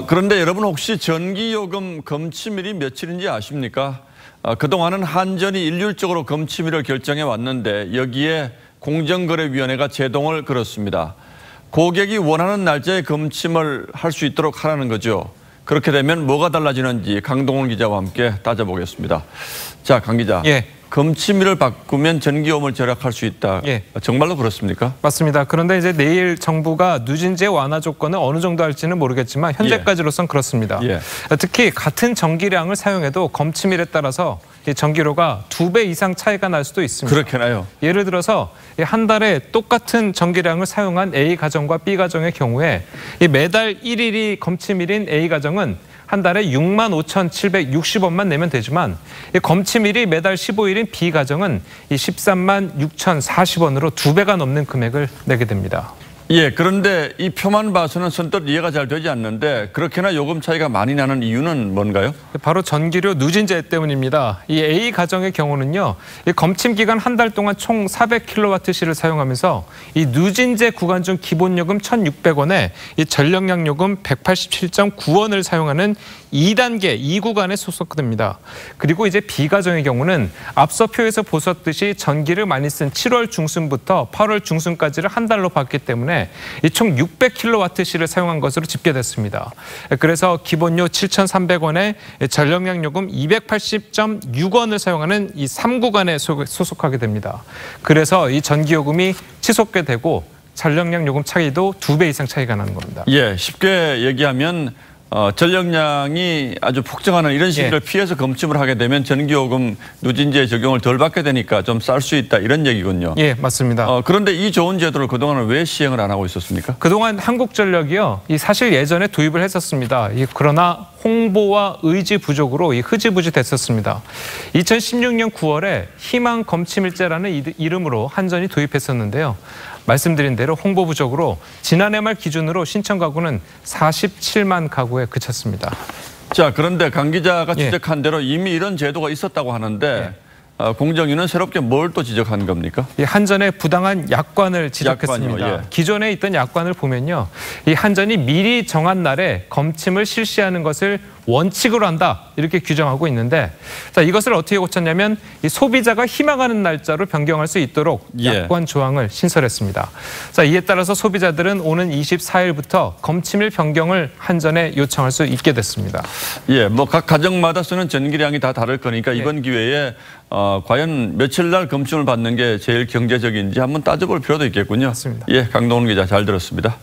그런데 여러분 혹시 전기요금 검침일이 며칠인지 아십니까? 그동안은 한전이 일률적으로 검침일을 결정해 왔는데 여기에 공정거래위원회가 제동을 걸었습니다. 고객이 원하는 날짜에 검침을 할 수 있도록 하라는 거죠. 그렇게 되면 뭐가 달라지는지 강동원 기자와 함께 따져보겠습니다. 자, 강 기자. 예. 검침일을 바꾸면 전기요금을 절약할 수 있다. 예. 정말로 그렇습니까? 맞습니다. 그런데 이제 내일 정부가 누진제 완화 조건을 어느 정도 할지는 모르겠지만 현재까지로선 그렇습니다. 예. 특히 같은 전기량을 사용해도 검침일에 따라서 전기료가 2배 이상 차이가 날 수도 있습니다. 그렇게나요? 예를 들어서 한 달에 똑같은 전기량을 사용한 A 가정과 B 가정의 경우에 매달 1일이 검침일인 A 가정은 한 달에 65,760원만 내면 되지만 검침일이 매달 15일인 B 가정은 136,040원으로 2배가 넘는 금액을 내게 됩니다. 예, 그런데 이 표만 봐서는 선뜻 이해가 잘 되지 않는데 그렇게나 요금 차이가 많이 나는 이유는 뭔가요? 바로 전기료 누진제 때문입니다. 이 A 가정의 경우는요, 이 검침 기간 한 달 동안 총 400kWh를 사용하면서 이 누진제 구간 중 기본요금 1,600원에 이 전력량 요금 187.9원을 사용하는 2단계 2구간에 소속됩니다. 그리고 이제 B 가정의 경우는 앞서 표에서 보셨듯이 전기를 많이 쓴 7월 중순부터 8월 중순까지를 한 달로 봤기 때문에 이 총 600kWh를 사용한 것으로 집계됐습니다. 그래서 기본료 7,300원에 전력량 요금 280.6원을 사용하는 이 3구간에 소속하게 됩니다. 그래서 이 전기요금이 치솟게 되고 전력량 요금 차이도 2배 이상 차이가 나는 겁니다. 예, 쉽게 얘기하면 전력량이 아주 폭증하는 이런 시기를 피해서 검침을 하게 되면 전기요금 누진제 적용을 덜 받게 되니까 좀 쌀 수 있다 이런 얘기군요. 예, 맞습니다. 그런데 이 좋은 제도를 그동안은 왜 시행을 안 하고 있었습니까? 그동안 한국전력이요, 사실 예전에 도입을 했었습니다. 그러나 홍보와 의지 부족으로 흐지부지 됐었습니다. 2016년 9월에 희망 검침일제라는 이름으로 한전이 도입했었는데요. 말씀드린 대로 홍보 부족으로 지난해 말 기준으로 신청 가구는 47만 가구에 그쳤습니다. 자, 그런데 강 기자가 지적한 대로 이미 이런 제도가 있었다고 하는데 공정위는 새롭게 뭘 또 지적한 겁니까? 한전의 부당한 약관을 지적했습니다. 약관이요, 예. 기존에 있던 약관을 보면요, 이 한전이 미리 정한 날에 검침을 실시하는 것을 원칙으로 한다 이렇게 규정하고 있는데, 자, 이것을 어떻게 고쳤냐면 이 소비자가 희망하는 날짜로 변경할 수 있도록 약관 조항을 신설했습니다. 자, 이에 따라서 소비자들은 오는 24일부터 검침일 변경을 한전에 요청할 수 있게 됐습니다. 예, 뭐 각 가정마다 쓰는 전기량이 다 다를 거니까 이번 기회에 과연 며칠 날 검침을 받는 게 제일 경제적인지 한번 따져볼 필요도 있겠군요. 맞습니다. 예, 강동원 기자 잘 들었습니다.